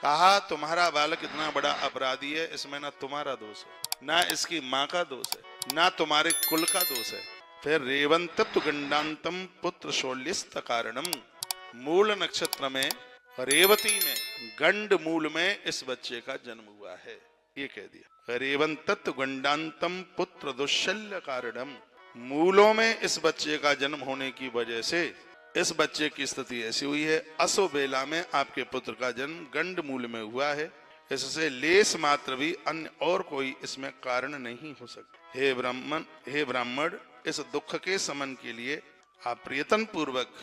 कहा तुम्हारा बालक इतना बड़ा अपराधी है, इसमें ना तुम्हारा दोष है, ना इसकी माँ का दोष है, ना तुम्हारे कुल का दोष है। फिर रेवंतत्व गंडांतम पुत्र शौल्यस्त कारणम, मूल नक्षत्र में रेवती में गंड मूल में इस बच्चे का जन्म हुआ है, ये कह दिया। रेवंतत्व गंडांतम पुत्र दुश्शल्य कारणम, मूलों में इस बच्चे का जन्म होने की वजह से इस बच्चे की स्थिति ऐसी हुई है। असो बेला में आपके पुत्र का जन्म गंड मूल में हुआ है, इससे लेस मात्र भी अन्य और कोई इसमें कारण नहीं हो सकता। हे ब्राह्मण, इस दुख के समन के लिए आप प्रयत्न पूर्वक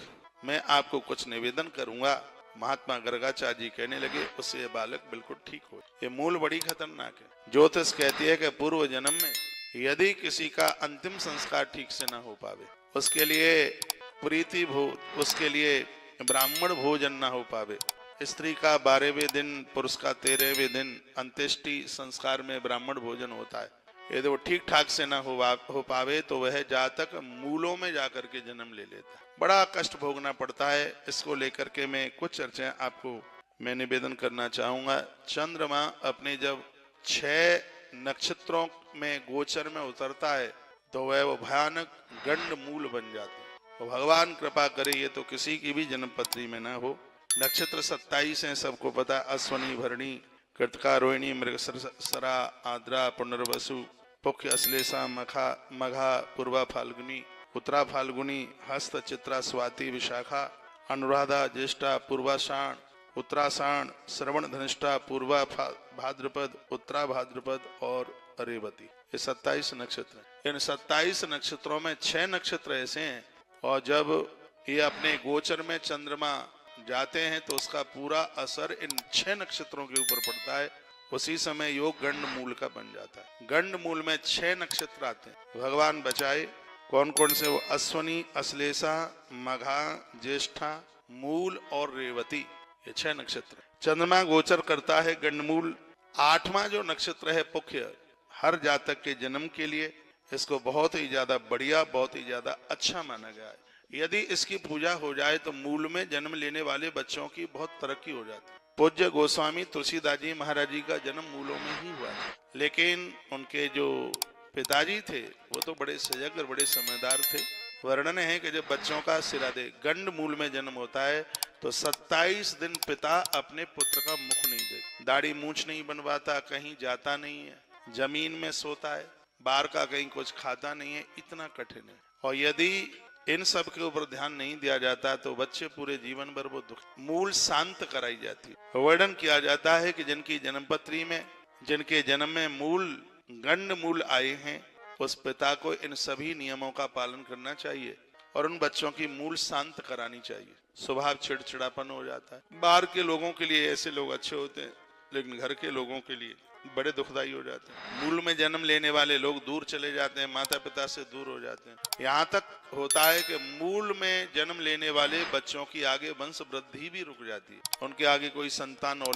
मैं आपको कुछ निवेदन करूंगा। महात्मा गर्गाचार्य जी कहने लगे, उससे ये बालक बिल्कुल ठीक हो। ये मूल बड़ी खतरनाक है। ज्योतिष कहती है कि पूर्व जन्म में यदि किसी का अंतिम संस्कार ठीक से ना हो पावे, उसके लिए प्रीति भोज, उसके लिए ब्राह्मण भोजन ना हो पावे, स्त्री का 12वें दिन, पुरुष का 13वें दिन अंत्येष्टि संस्कार में ब्राह्मण भोजन होता है, यदि वो ठीक ठाक से ना हो पावे तो वह जातक मूलों में जाकर के जन्म ले लेता है, बड़ा कष्ट भोगना पड़ता है। इसको लेकर के मैं कुछ चर्चाएं आपको मैं निवेदन करना चाहूंगा। चंद्रमा अपने जब 6 नक्षत्रों में गोचर में उतरता है तो वह वो भयानक गंड मूल बन जाते हैं। तो भगवान कृपा करे ये तो किसी की भी जन्म पत्री में ना हो। नक्षत्र 27 हैं, सबको पता, अश्वनी, भरणी, कृतिका, रोहिणी, मृगशिरा, आद्रा, पुनर्वसु, पुख्य, अश्लेषा, मघा, पूर्वा फाल्गुनी, उत्तरा फाल्गुनी, हस्त, चित्रा, स्वाति, विशाखा, अनुराधा, ज्येष्ठा, पूर्वाषाढ़, उत्तराषाढ़, श्रवण, धनिष्ठा, पूर्वा भाद्रपद, उत्तरा भाद्रपद और रेवती। ये 27 नक्षत्र हैं। इन 27 नक्षत्रों में 6 नक्षत्र ऐसे हैं और जब ये अपने गोचर में चंद्रमा जाते हैं तो उसका पूरा असर इन 6 नक्षत्रों के ऊपर पड़ता है। उसी समय योग गंड मूल का बन जाता है। गंड मूल में 6 नक्षत्र आते हैं, भगवान बचाए। कौन कौन से? वो अश्वनी, अश्लेषा, मघा, ज्येष्ठा, मूल और रेवती, ये 6 नक्षत्र। चंद्रमा गोचर करता है गंडमूल। 8वां जो नक्षत्र है पुख्य, हर जातक के जन्म के लिए इसको बहुत ही ज्यादा बढ़िया, बहुत ही ज्यादा अच्छा माना गया है। यदि इसकी पूजा हो जाए तो मूल में जन्म लेने वाले बच्चों की बहुत तरक्की हो जाती है। पूज्य गोस्वामी तुलसीदास जी महाराज जी का जन्म मूलों में ही हुआ था, लेकिन उनके जो पिताजी थे वो तो बड़े सजग और बड़े समझदार थे। वर्णन है कि जब बच्चों का सिरादे गंड मूल में जन्म होता है तो 27 दिन पिता अपने पुत्र का मुख नहीं देखता, दाढ़ी मूछ नहीं बनवाता, कहीं जाता नहीं है, जमीन में सोता है, बाहर का कहीं कुछ खाता नहीं है, इतना कठिन है। और यदि इन सब के ऊपर ध्यान नहीं दिया जाता तो बच्चे पूरे जीवन भर वो दुख। मूल शांत कराई जाती है। वर्णन किया जाता है कि जिनकी जन्मपत्री में, जिनके जन्म में मूल गंड मूल आए हैं, उस पिता को इन सभी नियमों का पालन करना चाहिए और उन बच्चों की मूल शांत करानी चाहिए। स्वभाव चिड़चिड़ापन हो जाता है। बाहर के लोगों के लिए ऐसे लोग अच्छे होते हैं, लेकिन घर के लोगों के लिए बड़े दुखदाई हो जाते हैं। मूल में जन्म लेने वाले लोग दूर चले जाते हैं, माता पिता से दूर हो जाते हैं। यहाँ तक होता है कि मूल में जन्म लेने वाले बच्चों की आगे वंश वृद्धि भी रुक जाती है, उनके आगे कोई संतान